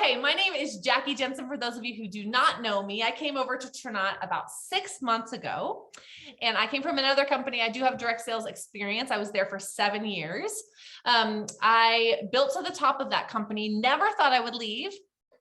Okay, my name is Jackie Jensen. For those of you who do not know me, I came over to Tranont about 6 months ago, and I came from another company. I do have direct sales experience. I was there for 7 years. I built to the top of that company, never thought I would leave.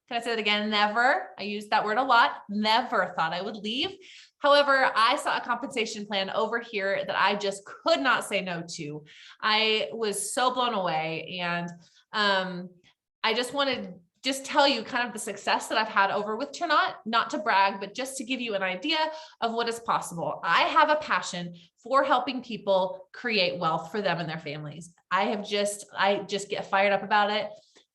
Can I say it again? Never. I use that word a lot. Never thought I would leave. However, I saw a compensation plan over here that I just could not say no to. I was so blown away. And I just wanted just tell you kind of the success that I've had over with Tranont, not to brag, but just to give you an idea of what is possible. I have a passion for helping people create wealth for them and their families. I just get fired up about it.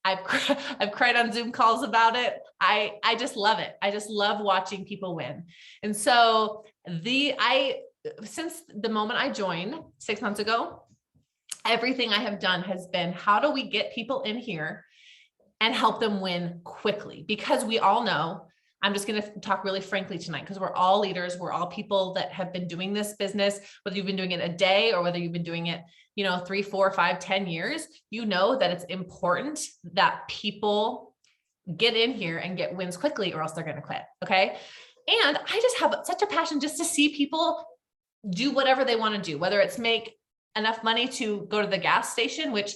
I've cried on Zoom calls about it. I just love it. I just love watching people win. And so since the moment I joined 6 months ago, everything I have done has been, how do we get people in here and help them win quickly? Because we all know, I'm just going to talk really frankly tonight, because we're all leaders. We're all people that have been doing this business, whether you've been doing it a day or whether you've been doing it, 3, 4, 5, 10 years, that it's important that people get in here and get wins quickly, or else they're going to quit. Okay. And I just have such a passion just to see people do whatever they want to do, whether it's make enough money to go to the gas station, which,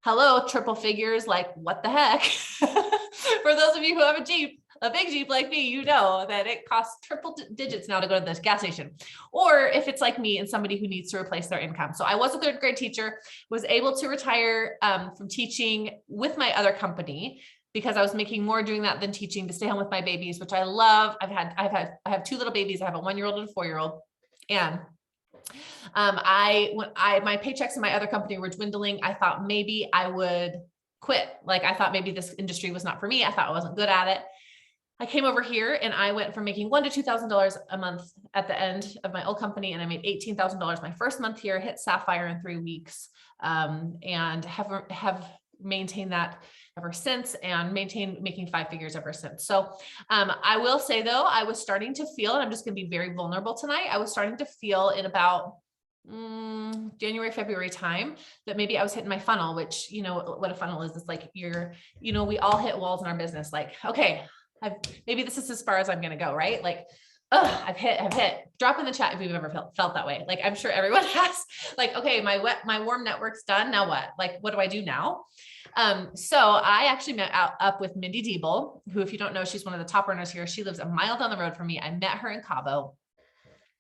hello, triple figures, like what the heck? For those of you who have a big Jeep like me, you know that it costs triple digits now to go to the gas station. Or if it's like me and somebody who needs to replace their income. So I was a third grade teacher, was able to retire from teaching with my other company because I was making more doing that than teaching, to stay home with my babies, which I love. I have 2 little babies. I have a 1-year-old and a 4-year-old. And my paychecks in my other company were dwindling. I thought maybe I would quit. Like, I thought maybe this industry was not for me. I thought I wasn't good at it. I came over here and I went from making $1,000 to $2,000 a month at the end of my old company. And I made $18,000 my first month here, hit Sapphire in 3 weeks, and have maintained that ever since, and maintained making 5 figures ever since. So I will say though, I was starting to feel, and I'm just going to be very vulnerable tonight, I was starting to feel in about January, February time that maybe I was hitting my funnel, which, what a funnel is. It's like we all hit walls in our business. Like, okay, maybe this is as far as I'm going to go, right? Like, I've hit. Drop in the chat if you've ever felt that way. Like, I'm sure everyone has. Like, okay, my warm network's done. Now what? Like, what do I do now? So I actually met up with Mindy Diebel, who, if you don't know, she's one of the top earners here. She lives a mile down the road from me. I met her in Cabo.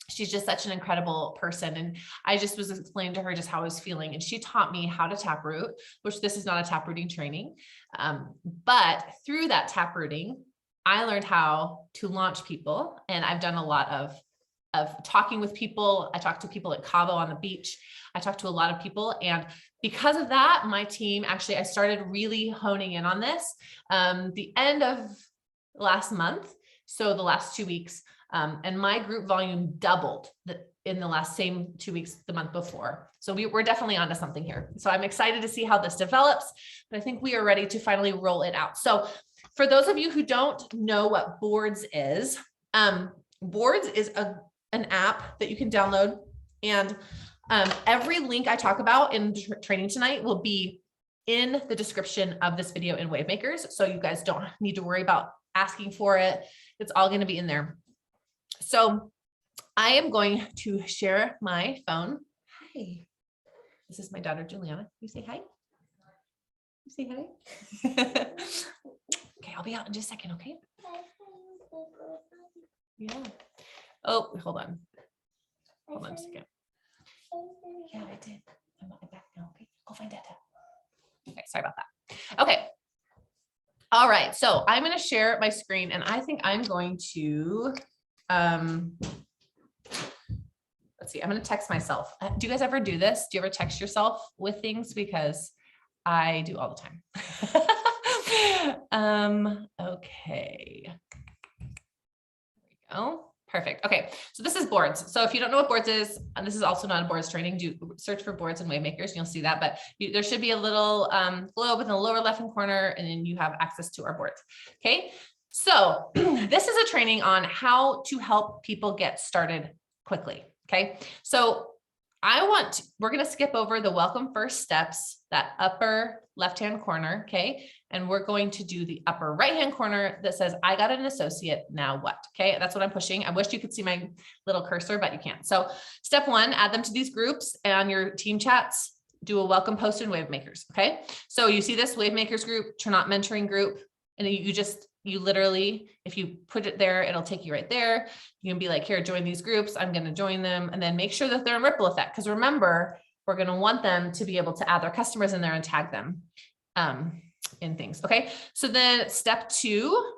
She's just such an incredible person. And I just was explaining to her just how I was feeling. And she taught me how to taproot, which this is not a taprooting training. But through that taprooting, I learned how to launch people. And I've done a lot of talking with people. I talked to people at Cabo on the beach. I talked to a lot of people. And because of that, my team, actually, I started really honing in on this the end of last month. So the last 2 weeks, and my group volume doubled in the last same 2 weeks, the month before. So we're definitely onto something here. So I'm excited to see how this develops, but I think we are ready to finally roll it out. So for those of you who don't know what Boards is, Boards is an app that you can download, and every link I talk about in training tonight will be in the description of this video in Wavemakers. So you guys don't need to worry about asking for it. It's all going to be in there. So I am going to share my phone. Hi, this is my daughter, Juliana. You say hi. You say hi. Okay, I'll be out in just a second. Okay. Yeah. Oh, hold on. Hold on a second. Yeah, I did. I'm back now. Okay, go find data. Okay, sorry about that. Okay. All right. So I'm going to share my screen, and I think I'm going to, let's see, I'm going to text myself. Do you guys ever do this? Do you ever text yourself with things? Because I do all the time. Okay. There we go. Perfect. Okay. So this is Boards. So if you don't know what Boards is, and this is also not a Boards training, do search for Boards and Wavemakers and you'll see that, but there should be a little globe in the lower left-hand corner, and then you have access to our boards. Okay. So this is a training on how to help people get started quickly. Okay. So we're going to skip over the welcome first steps, that upper left-hand corner. Okay. And we're going to do the upper right-hand corner that says, I got an associate. Now what? Okay. That's what I'm pushing. I wish you could see my little cursor, but you can't. So step one, add them to these groups and your team chats, do a welcome post in Wavemakers. Okay. So you see this Wavemakers group, Tranont mentoring group, and you literally, if you put it there, it'll take you right there. You can be like, here, join these groups. I'm going to join them, and then make sure that they're in ripple effect. Because remember, we're going to want them to be able to add their customers in there and tag them in things. Okay. So then step two,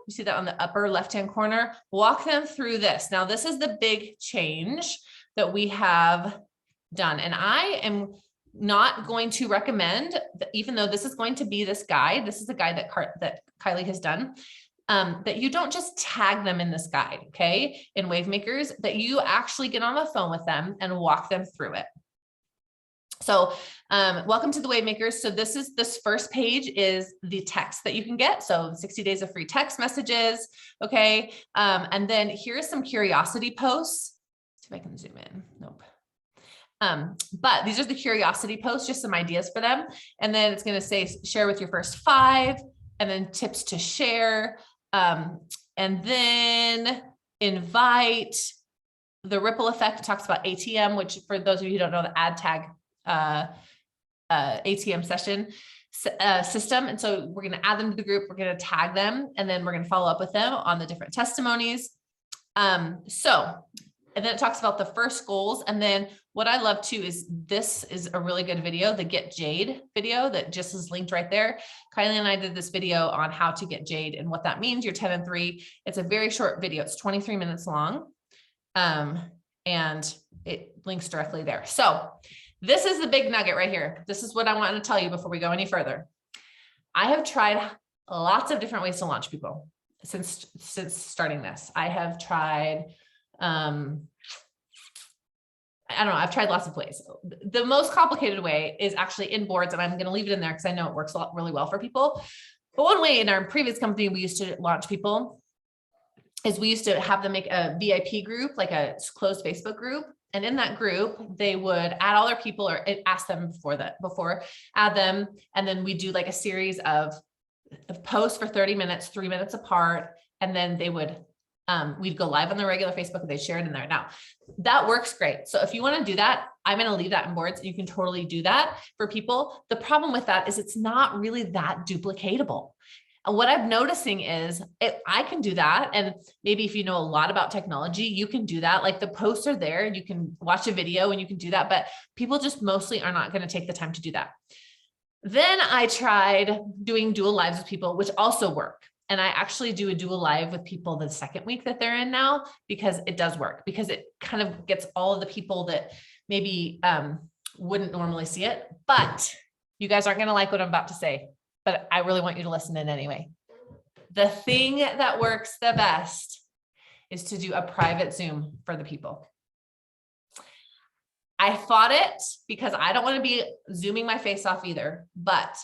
you see that on the upper left-hand corner, walk them through this. Now, this is the big change that we have done. And I am not going to recommend that, even though this is going to be this guide, this is the guide that Kylie has done, that you don't just tag them in this guide, okay, in Wavemakers, that you actually get on the phone with them and walk them through it. So welcome to the Wavemakers. So this first page is the text that you can get. So 60 days of free text messages, okay, and then here's some curiosity posts. Let's see if I can zoom in. Nope. But these are the curiosity posts, just some ideas for them. And then it's going to say, share with your first 5, and then tips to share. And then invite. The ripple effect talks about ATM, which for those of you who don't know, the ad tag ATM session system. And so we're going to add them to the group. We're going to tag them, and then we're going to follow up with them on the different testimonies. And then it talks about the first goals. And then what I love too is this is a really good video, the Get Jade video that just is linked right there. Kylie and I did this video on how to get Jade and what that means. You're 10 and 3. It's a very short video. It's 23 minutes long. And it links directly there. So this is the big nugget right here. This is what I want to tell you before we go any further. I have tried lots of different ways to launch people since starting this. I have tried, I don't know, I've tried lots of ways. The most complicated way is actually in boards, and I'm going to leave it in there because I know it works really well for people. But one way in our previous company, we used to launch people is we used to have them make a VIP group, like a closed Facebook group. And in that group, they would add all their people or ask them before add them. And then we do like a series of posts for 30 minutes, 3 minutes apart. And then they would, we'd go live on the regular Facebook and they share it in there. Now that works great. So if you want to do that, I'm going to leave that in boards. You can totally do that for people. The problem with that is it's not really that duplicatable. And what I'm noticing is I can do that. And maybe if you know a lot about technology, you can do that. Like the posts are there and you can watch a video and you can do that, but people just mostly are not going to take the time to do that. Then I tried doing dual lives with people, which also work. And I actually do a dual live with people the second week that they're in now, because it does work, because it kind of gets all of the people that maybe wouldn't normally see it. But you guys aren't going to like what I'm about to say, but I really want you to listen in anyway. The thing that works the best is to do a private Zoom for the people. I fought it because I don't want to be Zooming my face off either, but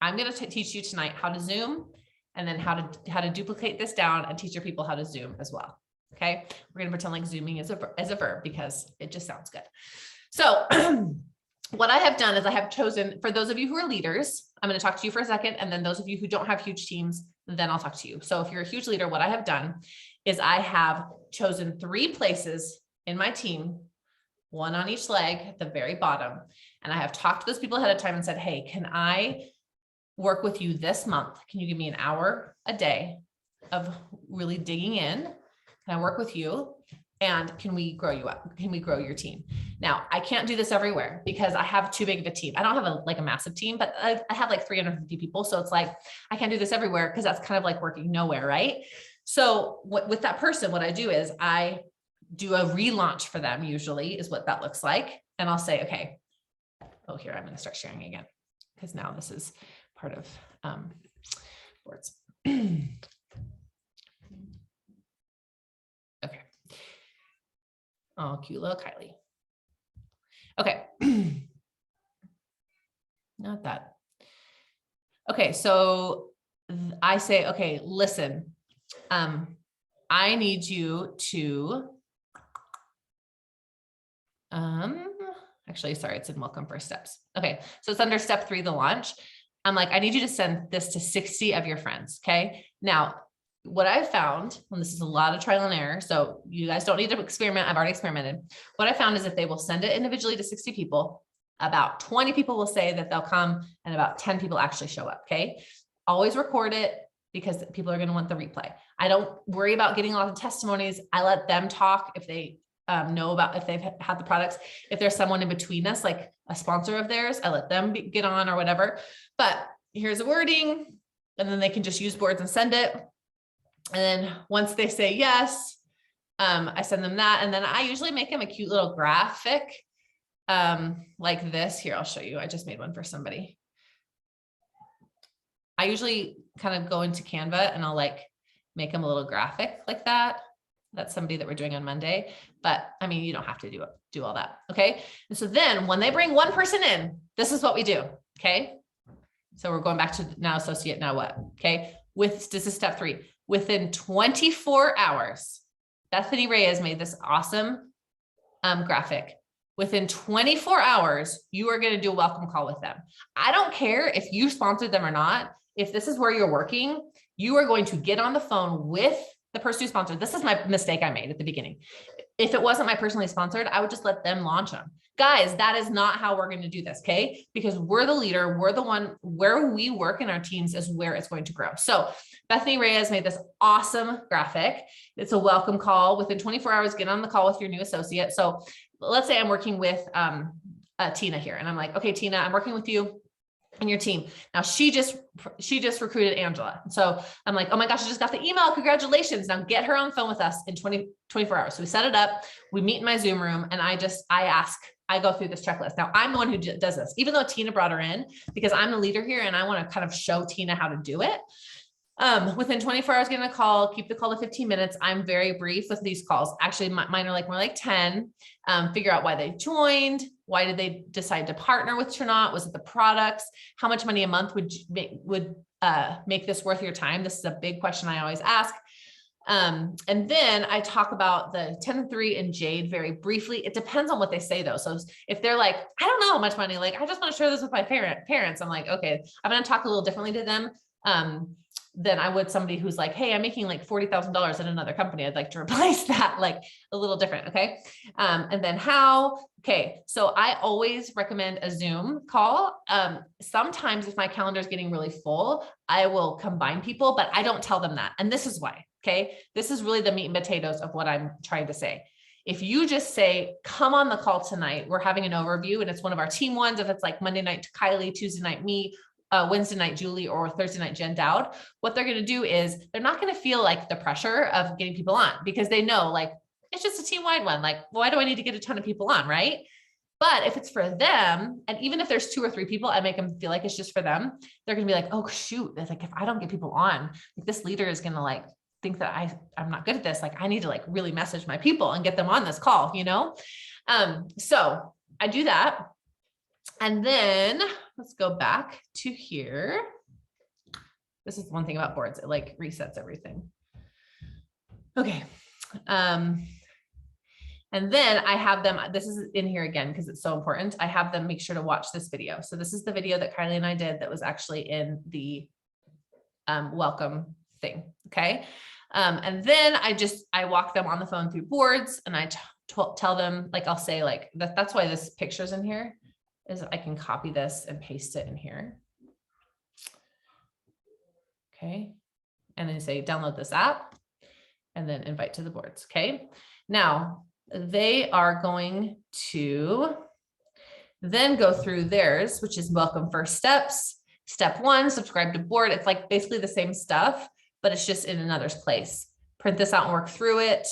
I'm going to teach you tonight how to Zoom, and then how to duplicate this down and teach your people how to Zoom as well. Okay. We're going to pretend like Zooming is a verb because it just sounds good. So what I have done is I have chosen, for those of you who are leaders, I'm going to talk to you for a second. And then those of you who don't have huge teams, then I'll talk to you. So if you're a huge leader, what I have done is I have chosen 3 places in my team, one on each leg at the very bottom. And I have talked to those people ahead of time and said, hey, can I work with you this month? Can you give me an hour a day of really digging in? Can I work with you? And can we grow you up? Can we grow your team? Now, I can't do this everywhere because I have too big of a team. I don't have a massive team, but I have like 350 people. So it's like, I can't do this everywhere because that's kind of like working nowhere, right? So with that person, what I do is I do a relaunch for them, usually is what that looks like. And I'll say, okay, oh, here, I'm going to start sharing again, because now this is part of boards. Okay. Oh, cute little Kylie. Okay. Not that. Okay. So I say, okay, listen, I need you to, Actually, sorry, it's in welcome first steps. Okay. So it's under step 3, the launch. I'm like, I need you to send this to 60 of your friends. Okay. Now, what I found, and this is a lot of trial and error, so you guys don't need to experiment. I've already experimented. What I found is if they will send it individually to 60 people, about 20 people will say that they'll come and about 10 people actually show up. Okay. Always record it because people are going to want the replay. I don't worry about getting a lot of testimonies. I let them talk if they know about, if they've had the products. If there's someone in between us, like a sponsor of theirs, I let them get on or whatever. But here's the wording, and then they can just use boards and send it. And then once they say yes, I send them that. And then I usually make them a cute little graphic like this. Here, I'll show you. I just made one for somebody. I usually kind of go into Canva and I'll like make them a little graphic like that. That's somebody that we're doing on Monday, but I mean, you don't have to do all that. Okay. And so then when they bring one person in, this is what we do. Okay. So we're going back to now associate, now what? Okay. This is step 3. Within 24 hours, Bethany Reyes made this awesome graphic. Within 24 hours, you are going to do a welcome call with them. I don't care if you sponsored them or not. If this is where you're working, you are going to get on the phone with the person who sponsored. This is my mistake I made at the beginning. If it wasn't my personally sponsored, I would just let them launch them. Guys, that is not how we're going to do this. Okay. Because we're the leader. We're the one where we work in our teams is where it's going to grow. So Bethany Reyes made this awesome graphic. It's a welcome call. Within 24 hours, get on the call with your new associate. So let's say I'm working with Tina here, and I'm like, okay, Tina, I'm working with you and your team. Now she just recruited Angela. So I'm like, oh my gosh, I just got the email. Congratulations. Now get her on the phone with us in 24 hours. So we set it up, we meet in my Zoom room, and I go through this checklist. Now I'm the one who does this, even though Tina brought her in, because I'm the leader here and I want to kind of show Tina how to do it. Within 24 hours, getting a call, keep the call to 15 minutes. I'm very brief with these calls. Actually, mine are like more like 10, figure out why they joined. Why did they decide to partner with Tranont? Was it the products? How much money a month would make this worth your time? This is a big question I always ask. And then I talk about the 10-3 and Jade very briefly. It depends on what they say though. So if they're like, I don't know how much money, like, I just want to share this with my parents. I'm like, okay, I'm going to talk a little differently to them. Than I would somebody who's like, hey, I'm making like $40,000 at another company. I'd like to replace that, like a little different. Okay. And then how, okay. So I always recommend a Zoom call. Sometimes if my calendar is getting really full, I will combine people, but I don't tell them that. And this is why, okay. This is really the meat and potatoes of what I'm trying to say. If you just say, come on the call tonight, we're having an overview and it's one of our team ones. If it's like Monday night to Kylie, Tuesday night, me, Wednesday night, Julie, or Thursday night, Jen Dowd, what they're going to do is they're not going to feel like the pressure of getting people on because they know like, it's just a team wide one. Like, why do I need to get a ton of people on? Right. But if it's for them, and even if there's 2 or 3 people, I make them feel like it's just for them. They're going to be like, oh shoot. That's like, if I don't get people on, like, this leader is going to like think that I'm not good at this. Like I need to like really message my people and get them on this call, you know? So I do that. And then let's go back to here. This is one thing about boards. It like resets everything. Okay. And then I have them, this is in here again, because it's so important. I have them make sure to watch this video. So this is the video that Kylie and I did that was actually in the welcome thing. Okay. And then I walk them on the phone through boards and I tell them, like, I'll say like, that's why this picture's in here. Is I can copy this and paste it in here. Okay. And then say, download this app and then invite to the boards. Okay. Now they are going to then go through theirs, which is welcome first steps. Step 1, subscribe to board. It's like basically the same stuff, but it's just in another place. Print this out and work through it.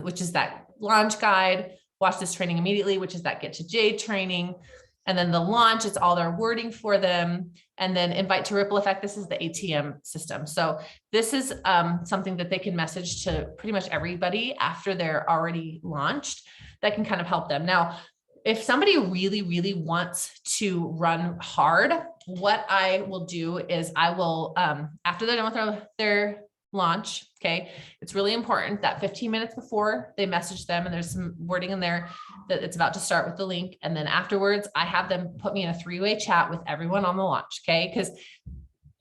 Which is that launch guide. Watch this training immediately, which is that Get to Jade training. And then the launch, it's all their wording for them. And then invite to ripple effect. This is the ATM system. So this is something that they can message to pretty much everybody after they're already launched that can kind of help them. Now, if somebody really, really wants to run hard, what I will do is I will, after they're done with their launch. Okay. It's really important that 15 minutes before they message them, and there's some wording in there that it's about to start with the link. And then afterwards, I have them put me in a 3-way chat with everyone on the launch. Okay. Because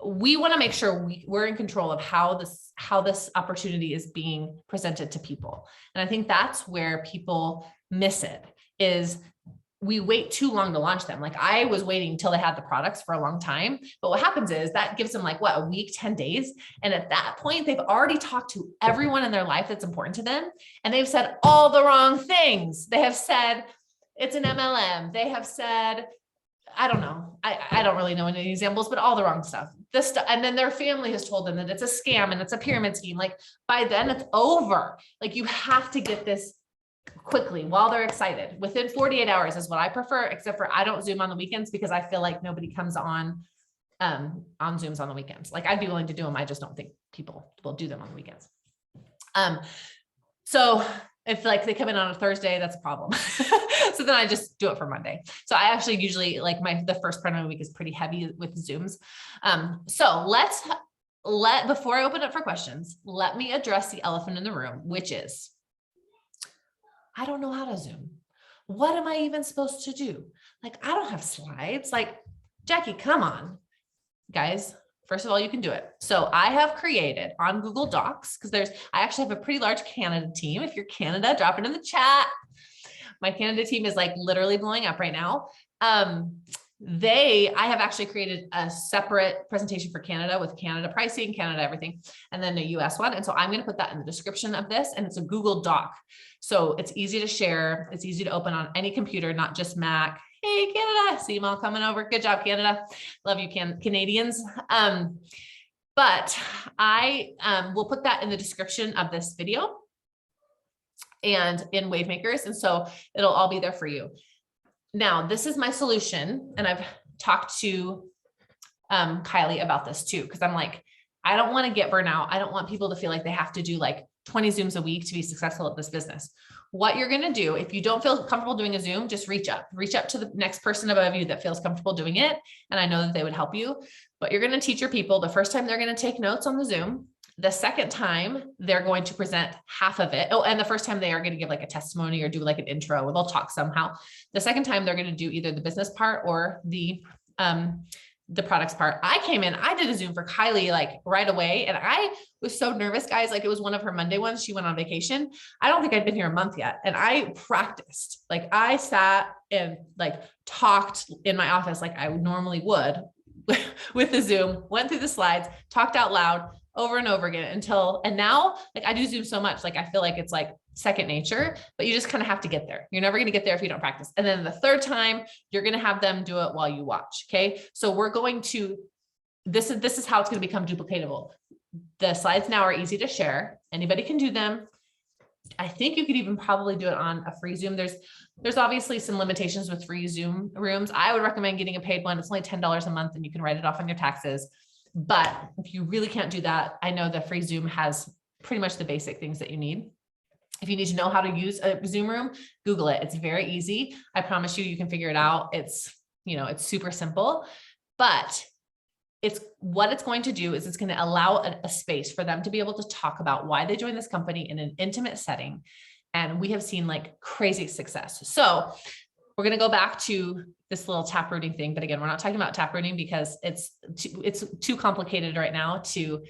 we want to make sure we're in control of how this opportunity is being presented to people. And I think that's where people miss it, is we wait too long to launch them. Like I was waiting until they had the products for a long time, but what happens is that gives them like what, a week, 10 days. And at that point, they've already talked to everyone in their life that's important to them. And they've said all the wrong things. They have said it's an MLM. They have said, I don't know. I don't really know any examples, but all the wrong stuff. This stuff. And then their family has told them that it's a scam and it's a pyramid scheme. Like by then it's over. Like you have to get this quickly while they're excited. Within 48 hours is what I prefer, except for I don't Zoom on the weekends because I feel like nobody comes on Zooms on the weekends. Like I'd be willing to do them. I just don't think people will do them on the weekends. So if like they come in on a Thursday, that's a problem. So then I just do it for Monday. So I actually usually like the first part of my week is pretty heavy with Zooms. So before I open up for questions, let me address the elephant in the room, which is, I don't know how to Zoom. What am I even supposed to do? Like, I don't have slides. Like, Jackie, come on, guys. First of all, you can do it. So I have created on Google Docs, because I actually have a pretty large Canada team. If you're Canada, drop it in the chat. My Canada team is like literally blowing up right now. I have actually created a separate presentation for Canada with Canada pricing, Canada everything, and then a US one. And so I'm going to put that in the description of this, and it's a Google Doc. So it's easy to share. It's easy to open on any computer, not just Mac. Hey, Canada, see them all coming over. Good job, Canada. Love you, Canadians. But I will put that in the description of this video and in Wavemakers. And so it'll all be there for you. Now, this is my solution. And I've talked to Kylie about this too, because I'm like, I don't want to get burnout. I don't want people to feel like they have to do like 20 Zooms a week to be successful at this business. What you're going to do, if you don't feel comfortable doing a Zoom, just reach up to the next person above you that feels comfortable doing it. And I know that they would help you, but you're going to teach your people. The first time they're going to take notes on the Zoom. The second time they're going to present half of it. Oh, and the first time they are going to give like a testimony or do like an intro, or they'll talk somehow. The second time they're going to do either the business part or the products part. I came in, I did a Zoom for Kylie like right away. And I was so nervous, guys. Like it was one of her Monday ones. She went on vacation. I don't think I'd been here a month yet. And I practiced, like I sat and like talked in my office like I normally would with the Zoom, went through the slides, talked out loud over and over again and now like I do Zoom so much, like I feel like it's like second nature, but you just kind of have to get there. You're never going to get there if you don't practice. And then the third time you're going to have them do it while you watch. Okay. So we're going to, this is how it's going to become duplicatable. The slides now are easy to share. Anybody can do them. I think you could even probably do it on a free Zoom. There's obviously some limitations with free Zoom rooms. I would recommend getting a paid one. It's only $10 a month and you can write it off on your taxes. But if you really can't do that, I know the free Zoom has pretty much the basic things that you need. If you need to know how to use a Zoom room, Google it. It's very easy. I promise you can figure it out. It's super simple, but what it's going to do is it's going to allow a space for them to be able to talk about why they joined this company in an intimate setting. And we have seen like crazy success. So we're going to go back to this little taprooting thing. But again, we're not talking about taprooting because it's too complicated right now to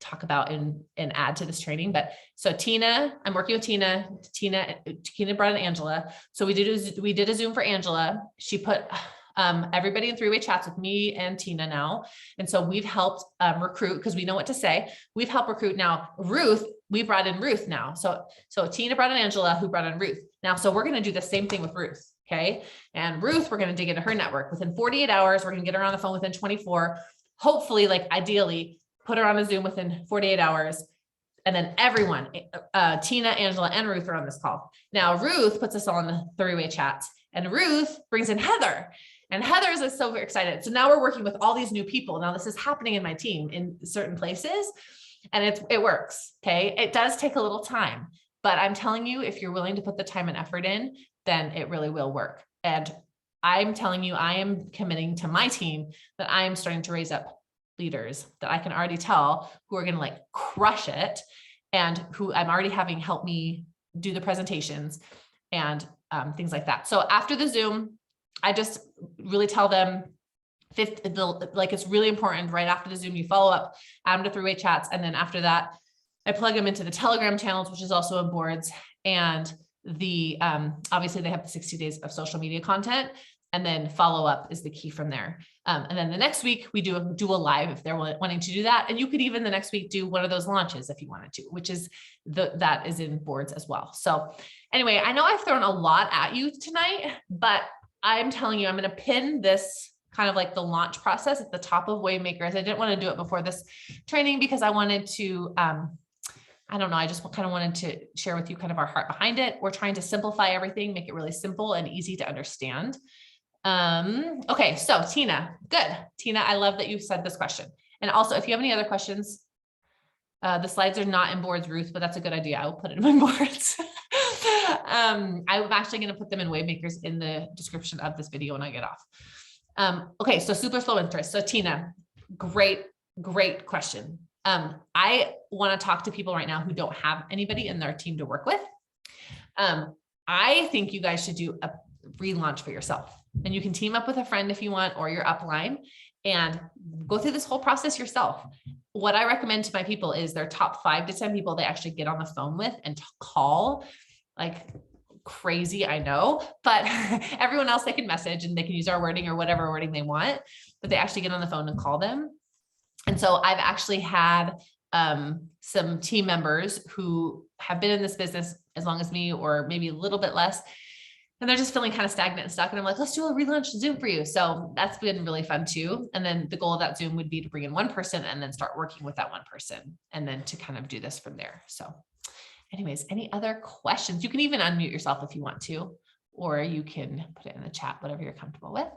talk about and add to this training. But so Tina, I'm working with Tina brought in Angela. So we did a Zoom for Angela. She put everybody in 3-way chats with me and Tina now. And so we've helped recruit because we know what to say. We've helped recruit now. Ruth, we brought in Ruth now. So Tina brought in Angela, who brought in Ruth. Now, so we're going to do the same thing with Ruth. Okay. And Ruth, we're going to dig into her network within 48 hours. We're going to get her on the phone within 24, hopefully, like ideally put her on a Zoom within 48 hours. And then everyone, Tina, Angela, and Ruth are on this call. Now, Ruth puts us all in the 3-way chats, and Ruth brings in Heather. And Heather's is so excited. So now we're working with all these new people. Now this is happening in my team in certain places, and it works. Okay. It does take a little time, but I'm telling you, if you're willing to put the time and effort in, then it really will work. And I'm telling you, I am committing to my team that I am starting to raise up leaders that I can already tell who are going to like crush it and who I'm already having help me do the presentations and things like that. So after the Zoom, I just really tell them like it's really important right after the Zoom, you follow up, add them to three-way chats. And then after that, I plug them into the Telegram channels, which is also in boards. And the obviously they have the 60 days of social media content, and then follow up is the key from there. And then the next week we do a live if they're wanting to do that. And you could even the next week do one of those launches if you wanted to, which is that is in boards as well. So anyway, I know I've thrown a lot at you tonight, but I'm telling you, I'm going to pin this kind of like the launch process at the top of Wavemakers. I didn't want to do it before this training because I wanted to, I don't know. I just kind of wanted to share with you kind of our heart behind it. We're trying to simplify everything, make it really simple and easy to understand. Okay. So Tina, good. Tina, I love that you said this question. And also if you have any other questions, the slides are not in boards, Ruth, but that's a good idea. I will put it in boards. I'm actually going to put them in Wavemakers in the description of this video when I get off. Okay. So super slow interest. So Tina, great question. I want to talk to people right now who don't have anybody in their team to work with. I think you guys should do a relaunch for yourself, and you can team up with a friend if you want, or your upline, and go through this whole process yourself. What I recommend to my people is their top 5 to 10 people they actually get on the phone with and call like crazy. I know, but everyone else they can message and they can use our wording or whatever wording they want, but they actually get on the phone and call them. And so I've actually had some team members who have been in this business as long as me, or maybe a little bit less, and they're just feeling kind of stagnant and stuck. And I'm like, let's do a relaunch Zoom for you. So that's been really fun too. And then the goal of that Zoom would be to bring in one person and then start working with that one person, and then to kind of do this from there. So anyways, any other questions? You can even unmute yourself if you want to, or you can put it in the chat, whatever you're comfortable with.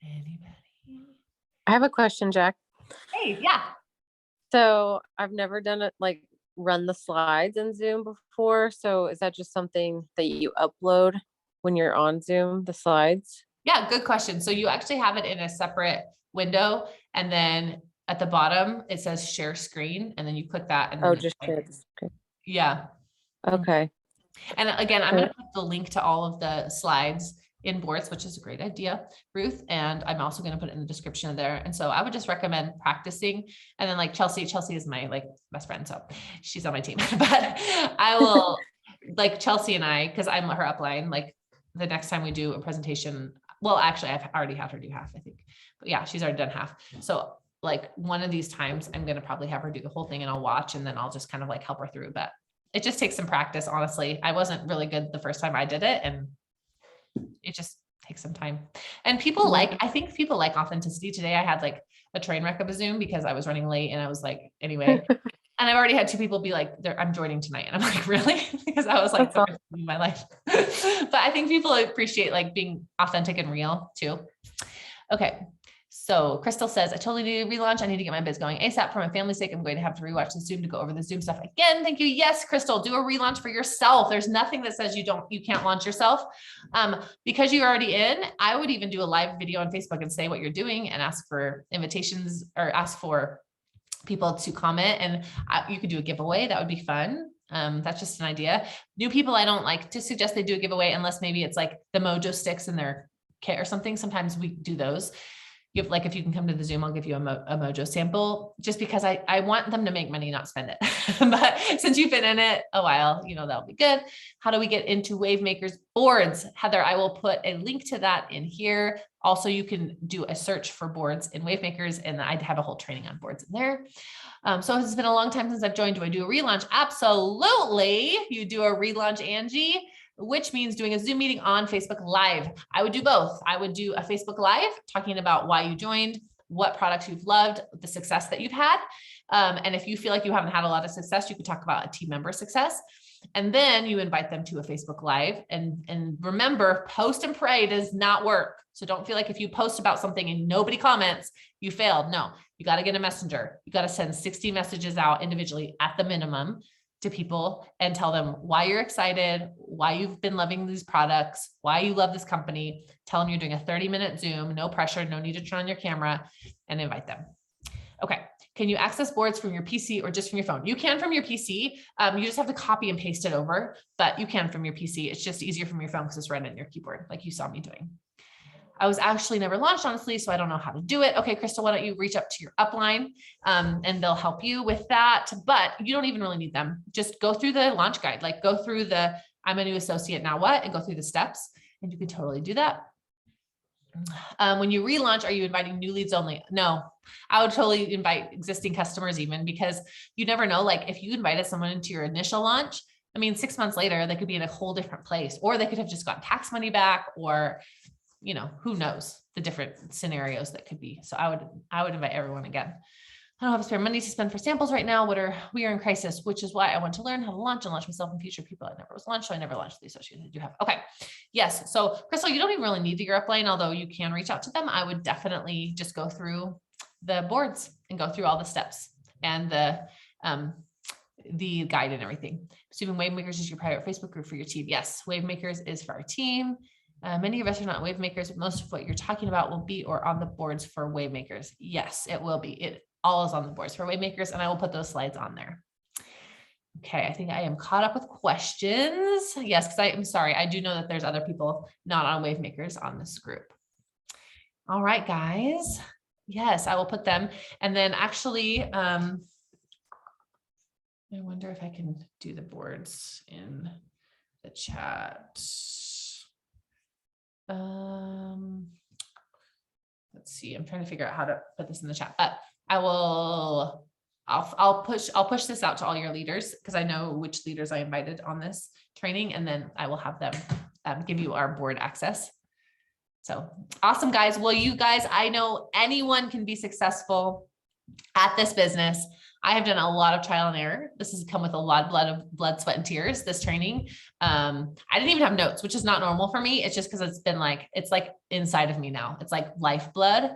Anybody? I have a question, Jack. Hey, yeah. So I've never done it, like run the slides in Zoom before. So is that just something that you upload when you're on Zoom, the slides? Yeah, good question. So you actually have it in a separate window, and then at the bottom it says share screen, and then you click that. And then just share the screen. Yeah. Okay. And again, I'm going to put the link to all of the slides in boards, which is a great idea, Ruth. And I'm also going to put it in the description there. And so I would just recommend practicing. And then like Chelsea is my like best friend. So she's on my team, but I will like Chelsea and I, cause I'm her upline, like the next time we do a presentation, well, actually I've already had her do half, I think, but yeah, she's already done half. So like one of these times I'm going to probably have her do the whole thing and I'll watch, and then I'll just kind of like help her through, but it just takes some practice. Honestly, I wasn't really good the first time I did it, and it just takes some time. And people I think people like authenticity. Today I had like a train wreck of a Zoom because I was running late, and I was like, anyway, and I've already had 2 people be like, I'm joining tonight. And I'm like, really? Because I was like, in my life. But I think people appreciate like being authentic and real too. Okay. So Crystal says, I totally need a relaunch. I need to get my biz going ASAP. For my family's sake, I'm going to have to rewatch the Zoom to go over the Zoom stuff again. Thank you. Yes, Crystal, do a relaunch for yourself. There's nothing that says you can't launch yourself. Because you're already in, I would even do a live video on Facebook and say what you're doing and ask for invitations, or ask for people to comment, and you could do a giveaway. That would be fun. That's just an idea. New people, I don't like to suggest they do a giveaway unless maybe it's like the mojo sticks in their kit or something. Sometimes we do those. Like if you can come to the Zoom, I'll give you a mojo sample, just because I want them to make money, not spend it. But since you've been in it a while, that'll be good. How do we get into Wavemakers boards? Heather, I will put a link to that in here. Also, you can do a search for boards in Wavemakers, and I'd have a whole training on boards in there. So it's been a long time since I've joined. Do I do a relaunch? Absolutely. You do a relaunch, Angie, which means doing a Zoom meeting on Facebook Live. I would do both. I would do a Facebook Live talking about why you joined, what products you've loved, the success that you've had. And if you feel like you haven't had a lot of success, you could talk about a team member success. And then you invite them to a Facebook Live. And remember, post and pray does not work. So don't feel like if you post about something and nobody comments, you failed. No, you got to get a messenger. You got to send 60 messages out individually at the minimum. to people and tell them why you're excited, why you've been loving these products, why you love this company. Tell them you're doing a 30-minute Zoom, no pressure, no need to turn on your camera, and invite them. Okay. Can you access boards from your PC or just from your phone? You can from your PC. You just have to copy and paste it over, but you can from your PC. It's just easier from your phone because it's right on your keyboard, like you saw me doing. I was actually never launched, honestly, so I don't know how to do it. Okay, Crystal, why don't you reach up to your upline and they'll help you with that, but you don't even really need them. Just go through the launch guide, like go through the, I'm a new associate, now what? And go through the steps, and you can totally do that. When you relaunch, are you inviting new leads only? No, I would totally invite existing customers even, because you never know, like if you invited someone into your initial launch, I mean, 6 months later, they could be in a whole different place, or they could have just gotten tax money back, or, you know, who knows the different scenarios that could be. So I would invite everyone again. I don't have spare money to spend for samples right now. We are in crisis, which is why I want to learn how to launch and launch myself in future people. I never was launched, so I never launched the associates that you have. Okay. Yes. So Crystal, you don't even really need your upline, although you can reach out to them. I would definitely just go through the boards and go through all the steps and the guide and everything. Assuming Wavemakers is your private Facebook group for your team. Yes. Wavemakers is for our team. Many of us are not Wavemakers, but most of what you're talking about will be or on the boards for Wavemakers. Yes, it will be. It all is on the boards for Wavemakers, and I will put those slides on there. Okay, I think I am caught up with questions. Yes, because I'm sorry, I do know that there's other people not on Wavemakers on this group. All right, guys. Yes, I will put them. And then actually, I wonder if I can do the boards in the chat. Let's see, I'm trying to figure out how to put this in the chat, but I'll push this out to all your leaders, because I know which leaders I invited on this training, and then I will have them give you our board access. So awesome, guys. Well, you guys, I know anyone can be successful at this business. I have done a lot of trial and error. This has come with a lot of blood, sweat, and tears, this training. I didn't even have notes, which is not normal for me. It's just because it's been like, it's like inside of me now. It's like lifeblood.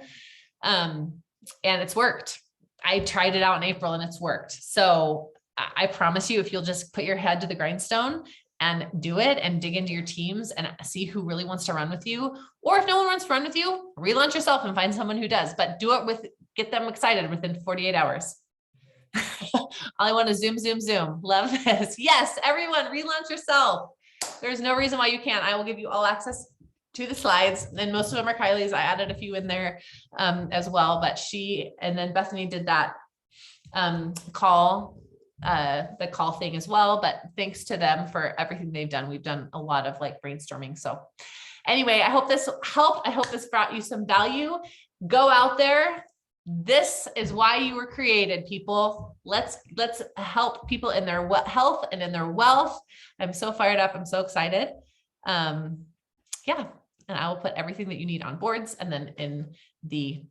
And it's worked. I tried it out in April and it's worked. So I promise you, if you'll just put your head to the grindstone and do it and dig into your teams and see who really wants to run with you, or if no one wants to run with you, relaunch yourself and find someone who does, but do it get them excited within 48 hours. All I want is Zoom, Zoom, Zoom. Love this. Yes, everyone, relaunch yourself. There's no reason why you can't. I will give you all access to the slides, and most of them are Kylie's. I added a few in there as well, but and then Bethany did that the call thing as well. But thanks to them for everything they've done. We've done a lot of like brainstorming. So anyway, I hope this helped. I hope this brought you some value. Go out there. This is why you were created, people. Let's help people in their health and in their wealth. I'm so fired up. I'm so excited. Yeah. And I will put everything that you need on boards and then in the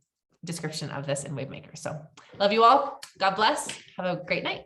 description of this in Wavemaker. So love you all. God bless. Have a great night.